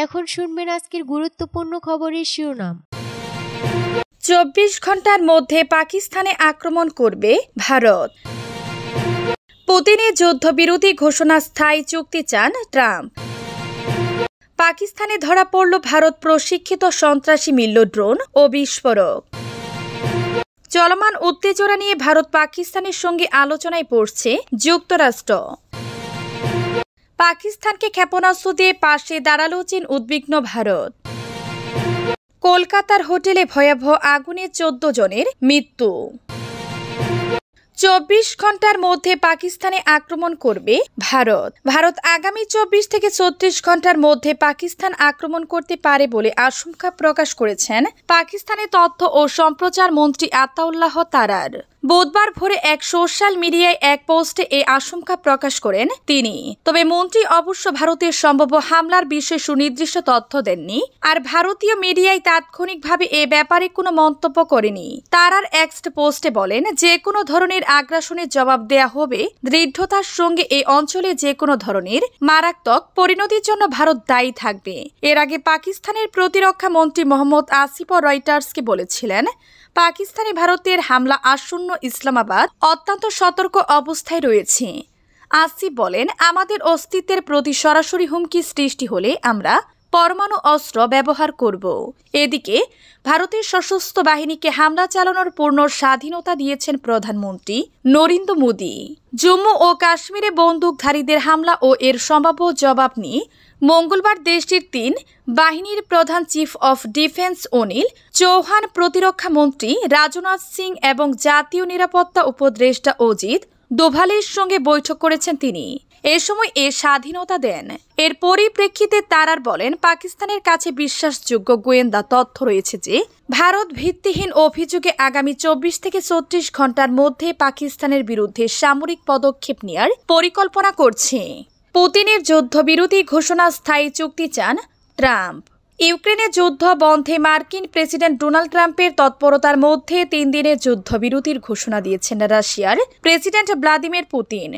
এখন শুনবেন আজকের গুরুত্বপূর্ণ খবরের শিরোনাম। 24 ঘন্টার মধ্যে পাকিস্তানে আক্রমণ করবে ভারত। পুতিনের যুদ্ধবিরোধী ঘোষণা স্থায়ী চুক্তি চান ট্রাম্প। পাকিস্তানে ধরা পড়ল ভারত প্রশিক্ষিত সন্ত্রাসী মিলল ড্রোন ও বিস্ফোরক। চলমান উত্তেজনা নিয়ে ভারত পাকিস্তানের সঙ্গে আলোচনায় বসছে যুক্তরাষ্ট্র। পাকিস্তানকে ক্ষেপণাস্ত্র দিয়ে পাশে দাঁড়ালো চীন, উদ্বিগ্ন ভারত। কলকাতার হোটেলে ভয়াবহ আগুনে 14 জনের মৃত্যু। 24 ঘন্টার মধ্যে পাকিস্তানে আক্রমণ করবে ভারত আগামী 24 থেকে 36 ঘন্টার মধ্যে পাকিস্তান আক্রমণ করতে পারে বলে আশঙ্কা প্রকাশ করেছেন পাকিস্তানের তথ্য ও সম্প্রচার মন্ত্রী আতাউল্লাহ তারার। বুধবার ভোরে এক সোশ্যাল মিডিয়ায় এক পোস্টে এই আশঙ্কা প্রকাশ করেন তিনি। তবে মন্ত্রী অবশ্য ভারতের সম্ভাব্য হামলার বিষয়ে সুনির্দিষ্ট তথ্য দেননি, আর ভারতীয় মিডিয়ায় তাৎক্ষণিকভাবে এ ব্যাপারে কোনো মন্তব্য করেনি। তারার এক্স পোস্টে বলেন, যে কোনো ধরনের আগ্রাসনের জবাব দেয়া হবে দৃঢ়তার সঙ্গে। এই অঞ্চলে যে কোনো ধরনের মারাত্মক পরিণতির জন্য ভারত দায়ী থাকবে। এর আগে পাকিস্তানের প্রতিরক্ষা মন্ত্রী মোহাম্মদ আসিফ রয়টার্সকে বলেছিলেন, পাকিস্তানে ভারতের হামলা আসন্ন, ইসলামাবাদ অত্যন্ত সতর্ক অবস্থায় রয়েছে। আসিফ বলেন, আমাদের অস্তিত্বের প্রতি সরাসরি হুমকি সৃষ্টি হলে আমরা পরমাণু অস্ত্র ব্যবহার করব। এদিকে ভারতের সশস্ত্র বাহিনীকে হামলা চালানোর পূর্ণ স্বাধীনতা দিয়েছেন প্রধানমন্ত্রী নরেন্দ্র মোদী। জম্মু ও কাশ্মীরে বন্দুকধারীদের হামলা ও এর সম্ভাব্য জবাব নিয়ে মঙ্গলবার দেশটির 3 বাহিনীর প্রধান chief of defence Anil Chauhan, প্রতিরক্ষা মন্ত্রী রাজনাথ সিং এবং জাতীয় নিরাপত্তা উপদেষ্টা অজিত দোভালের সঙ্গে বৈঠক করেছেন তিনি। এ সময় এ স্বাধীনতা দেন। এর পরিপ্রেক্ষিতে তারার বলেন, পাকিস্তানের কাছে বিশ্বাসযোগ্য গোয়েন্দা তথ্য রয়েছে যে ভারত ভিত্তিহীন অভিযোগে আগামী 24 থেকে 36 ঘন্টার মধ্যে পাকিস্তানের বিরুদ্ধে সামরিক পদক্ষেপ নেওয়ার পরিকল্পনা করছে। পুতিনের যুদ্ধবিরোধী ঘোষণা স্থায়ী চুক্তি চান ট্রাম্প। ইউক্রেনের যুদ্ধ বন্ধে মার্কিন প্রেসিডেন্ট ডোনাল্ড ট্রাম্পের তৎপরতার মধ্যে 3 দিনের যুদ্ধবিরতির ঘোষণা দিয়েছেন রাশিয়ার প্রেসিডেন্ট ভ্লাদিমির পুতিন।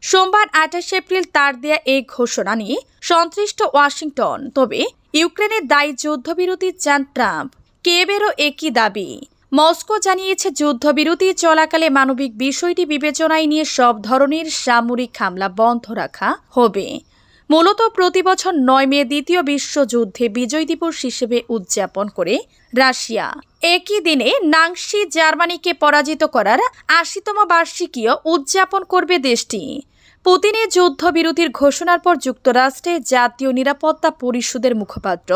সোমবার 28 এপ্রিল তার দেয়া এই ঘোষণা নিয়ে সন্তুষ্ট ওয়াশিংটন। তবে ইউক্রেনের দায়ী যুদ্ধবিরতি চান ট্রাম্প। কিয়েভেরও একই দাবি। মস্কো জানিয়েছে, যুদ্ধবিরতি চলাকালে মানবিক বিষয়টি বিবেচনায় নিয়ে সব ধরনের সামরিক হামলা বন্ধ রাখা হবে। মূলত প্রতি বছর 9 মে দ্বিতীয় বিশ্বযুদ্ধে বিজয় দিবস হিসেবে উদযাপন করে রাশিয়া। একই দিনে নাৎসি জার্মানিকে পরাজিত করার 80তম বার্ষিকীও উদযাপন করবে দেশটি। পুতিনের যুদ্ধবিরতির ঘোষণার পর যুক্তরাষ্ট্রের জাতীয় নিরাপত্তা পরিষদের মুখপাত্র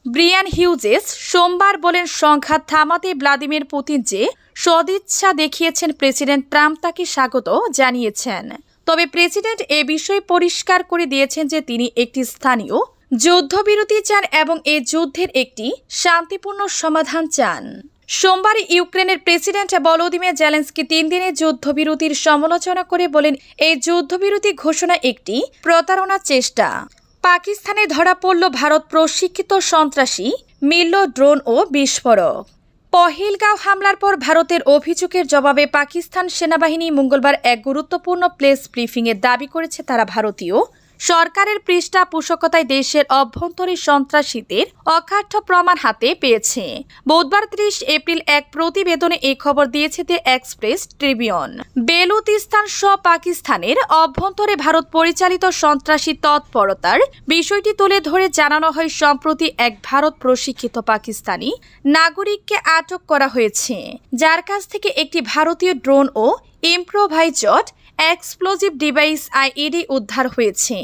ব্রিয়ান হিউজেস সোমবার বলেন, সংঘাত থামাতে ভ্লাদিমির পুতিন যে সদিচ্ছা দেখিয়েছেন, প্রেসিডেন্ট ট্রাম্প তাকে স্বাগত জানিয়েছেন। তবে প্রেসিডেন্ট এ বিষয়ে পরিষ্কার করে দিয়েছেন যে তিনি একটি স্থানীয় যুদ্ধবিরতি চান এবং এই যুদ্ধের একটি শান্তিপূর্ণ সমাধান চান। সোমবার ইউক্রেনের প্রেসিডেন্ট ভলোদিমির জেলেনস্কি 3 দিনের যুদ্ধবিরতির সমালোচনা করে বলেন, এই যুদ্ধবিরতি ঘোষণা একটি প্রতারণার চেষ্টা। পাকিস্তানে ধরা পড়ল ভারত প্রশিক্ষিত সন্ত্রাসী মিলল ড্রোন ও বিস্ফোরক। পহেলগাঁও হামলার পর ভারতের অভিযোগের জবাবে পাকিস্তান সেনাবাহিনী মঙ্গলবার এক গুরুত্বপূর্ণ প্রেস ব্রিফিংয়ে দাবি করেছে, তারা ভারতীয় সরকারের পৃষ্ঠপোষকতায় দেশের অভ্যন্তরীণ সন্ত্রাসীদের অকাঠ্য প্রমাণ হাতে পেয়েছে। বুধবার 30 এপ্রিল এক প্রতিবেদনে এই খবর দিয়েছে দ্য এক্সপ্রেস ট্রিবিউন। বেলুচিস্তান সহ পাকিস্তানের অভ্যন্তরে ভারত পরিচালিত সন্ত্রাসী তৎপরতার বিষয়টি তুলে ধরে জানানো হয়, সম্প্রতি এক ভারত প্রশিক্ষিত পাকিস্তানি নাগরিককে আটক করা হয়েছে, যার কাছ থেকে একটি ভারতীয় ড্রোন ও ইম্প্রোভাইজড এক্সপ্লোজিভ ডিভাইস আইইডি উদ্ধার হয়েছে।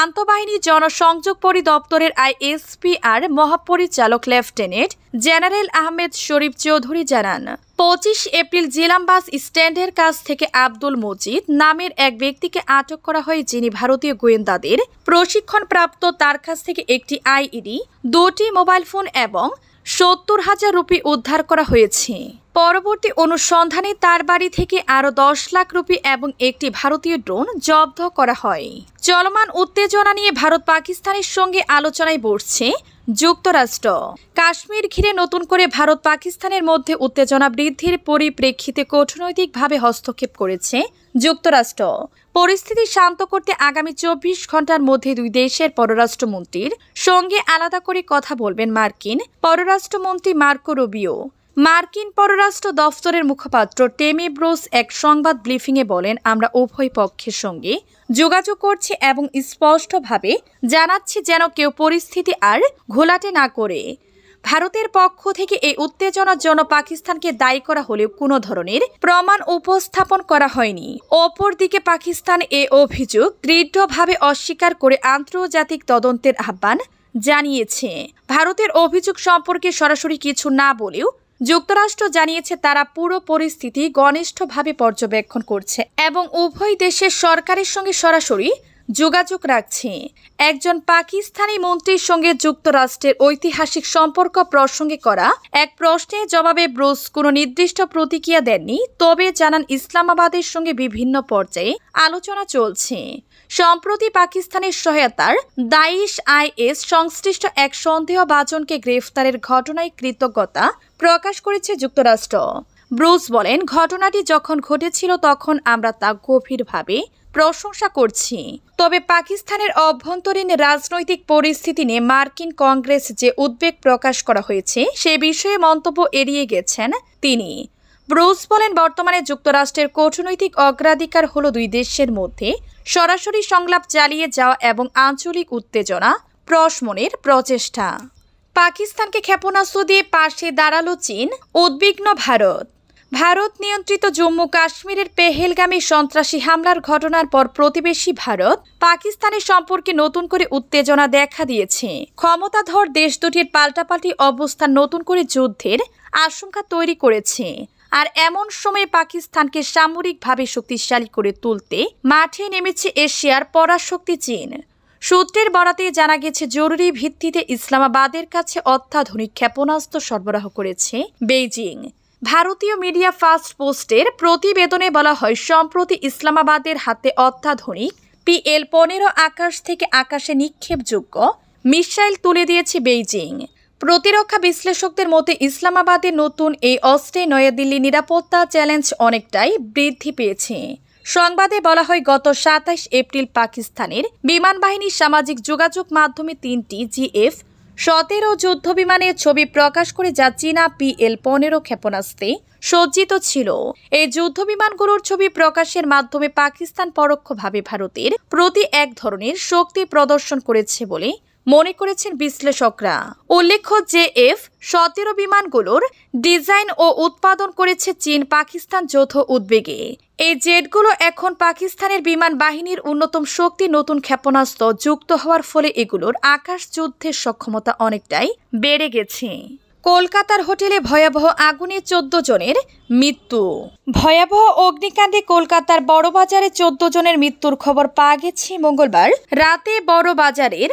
আন্তঃবাহিনী জনসংযোগ পরিদপ্তরের আইএসপিআর মহাপরিচালক লেফটেন্যান্ট জেনারেল আহমেদ শরীফ চৌধুরী জানান, 25 এপ্রিল জিলাম বাস স্ট্যান্ডের কাছ থেকে আব্দুল মজিদ নামের এক ব্যক্তিকে আটক করা হয়, যিনি ভারতীয় গোয়েন্দাদের প্রশিক্ষণপ্রাপ্ত। তার কাছ থেকে একটি আইইডি, 2টি মোবাইল ফোন এবং 70,000 রুপি উদ্ধার করা হয়েছে। পরবর্তী অনুসন্ধানে তার বাড়ি থেকে আরও 10 লাখ রুপি এবং একটি ভারতীয় ড্রোন জব্দ করা হয়। চলমান উত্তেজনা নিয়ে ভারত পাকিস্তানের সঙ্গে আলোচনায় বসছে যুক্তরাষ্ট্র। কাশ্মীর ঘিরে নতুন করে ভারত পাকিস্তানের মধ্যে উত্তেজনা বৃদ্ধির পরিপ্রেক্ষিতে কূটনৈতিকভাবে হস্তক্ষেপ করেছে যুক্তরাষ্ট্র। পরিস্থিতি শান্ত করতে আগামী 24 ঘন্টার মধ্যে দুই দেশের পররাষ্ট্রমন্ত্রীর সঙ্গে আলাদা করে কথা বলবেন মার্কিন পররাষ্ট্রমন্ত্রী মার্কো রুবিও। মার্কিন পররাষ্ট্র দফতরের মুখপাত্র টেমি ব্রুস এক সংবাদ ব্রিফিংয়ে বলেন, আমরা উভয় পক্ষের সঙ্গে যোগাযোগ করছি এবং স্পষ্টভাবে জানাচ্ছি যেন কেউ পরিস্থিতি আর ঘোলাটে না করে। ভারতের পক্ষ থেকে এই উত্তেজনার জন্য পাকিস্তানকে দায়ী করা হলেও কোনো ধরনের প্রমাণ উপস্থাপন করা হয়নি। অপরদিকে পাকিস্তান এই অভিযোগ দৃঢ়ভাবে অস্বীকার করে আন্তর্জাতিক তদন্তের আহ্বান জানিয়েছে। ভারতের অভিযোগ সম্পর্কে সরাসরি কিছু না বলেও যুক্তরাষ্ট্র জানিয়েছে তারা পুরো পরিস্থিতি ঘনিষ্ঠভাবে পর্যবেক্ষণ করছে এবং উভয় দেশের সরকারের সঙ্গে সরাসরি যোগাযোগ রাখছে। একজন পাকিস্তানি মন্ত্রীর সঙ্গে যুক্তরাষ্ট্রের ঐতিহাসিক সম্পর্ক প্রসঙ্গে করা এক প্রশ্নের জবাবে ব্রুস কোনো নির্দিষ্ট প্রতিক্রিয়া দেননি, তবে জানান ইসলামাবাদের সঙ্গে বিভিন্ন পর্যায়ে আলোচনা চলছে। সম্প্রতি পাকিস্তানের সহায়তার দাইশ আইএস সংশ্লিষ্ট এক সন্দেহভাজনকে গ্রেফতারের ঘটনায় কৃতজ্ঞতা প্রকাশ করেছে যুক্তরাষ্ট্র। ব্রুস বলেন, ঘটনাটি যখন ঘটেছিল তখন আমরা তা গভীরভাবে প্রশংসা করছি। তবে পাকিস্তানের অভ্যন্তরীণ রাজনৈতিক পরিস্থিতি নিয়ে মার্কিন কংগ্রেস যে উদ্বেগ প্রকাশ করা হয়েছে সে বিষয়ে মন্তব্য এড়িয়ে গেছেন তিনি। ব্রুস বলেন, বর্তমানে যুক্তরাষ্ট্রের কূটনৈতিক অগ্রাধিকার হলো দুই দেশের মধ্যে সরাসরি সংলাপ চালিয়ে যাওয়া এবং আঞ্চলিক উত্তেজনা প্রশমনের প্রচেষ্টা। পাকিস্তানকে ক্ষেপণাস্ত্র দিয়ে পাশে দাঁড়ালো চীন, উদ্বিগ্ন ভারত। ভারত নিয়ন্ত্রিত জম্মু কাশ্মীরের পেহেলগামী সন্ত্রাসী হামলার ঘটনার পর প্রতিবেশী ভারত পাকিস্তানের সম্পর্কে নতুন করে উত্তেজনা দেখা দিয়েছে। ক্ষমতাধর দেশ দুটির পাল্টাপাল্টি অবস্থান নতুন করে যুদ্ধের আশঙ্কা তৈরি করেছে। আর এমন সময় পাকিস্তানকে সামরিকভাবে শক্তিশালী করে তুলতে মাঠে নেমেছে এশিয়ার পরাশক্তি চীন। সূত্রের বরাতে জানা গেছে, জরুরি ভিত্তিতে ইসলামাবাদের কাছে অত্যাধুনিক ক্ষেপণাস্ত্র সরবরাহ করেছে বেইজিং। ভারতীয় মিডিয়া ফার্স্ট পোস্টের প্রতিবেদনে বলা হয়, সম্প্রতি ইসলামাবাদের হাতে অত্যাধুনিক PL-15 আকাশ থেকে আকাশে নিক্ষেপযোগ্য মিসাইল তুলে দিয়েছে বেইজিং। প্রতিরক্ষা বিশ্লেষকদের মতে ইসলামাবাদের নতুন এই অস্ত্রে নয়াদিল্লি নিরাপত্তা চ্যালেঞ্জ অনেকটাই বৃদ্ধি পেয়েছে। সংবাদে বলা হয়, গত 27 এপ্রিল পাকিস্তানের বিমান বাহিনীর সামাজিক যোগাযোগ মাধ্যমে 3টি GF-17 যুদ্ধ বিমানের ছবি প্রকাশ করে যা চীনা PL-15 ক্ষেপণাস্ত্রে সজ্জিত ছিল। এই যুদ্ধ বিমানগুলোর ছবি প্রকাশের মাধ্যমে পাকিস্তান পরোক্ষভাবে ভারতের প্রতি এক ধরনের শক্তি প্রদর্শন করেছে বলে মনে করেছেন বিশ্লেষকরা। উল্লেখ্য, JF-17 বিমানগুলোর ডিজাইন ও উৎপাদন করেছে চীন। পাকিস্তান যৌথ উদ্বেগে এই জেটগুলো এখন পাকিস্তানের বিমান বাহিনীর অন্যতম শক্তি। নতুন ক্ষেপণাস্ত্র যুক্ত হওয়ার ফলে এগুলোর আকাশ যুদ্ধের সক্ষমতা অনেকটাই বেড়ে গেছে। কলকাতার হোটেলে ভয়াবহ আগুনে 14 জনের মৃত্যু। ভয়াবহ অগ্নিকাণ্ডে কলকাতার বড়বাজারে 14 জনের মৃত্যুর খবর পাওয়া গেছে মঙ্গলবার রাতে। বড়বাজারের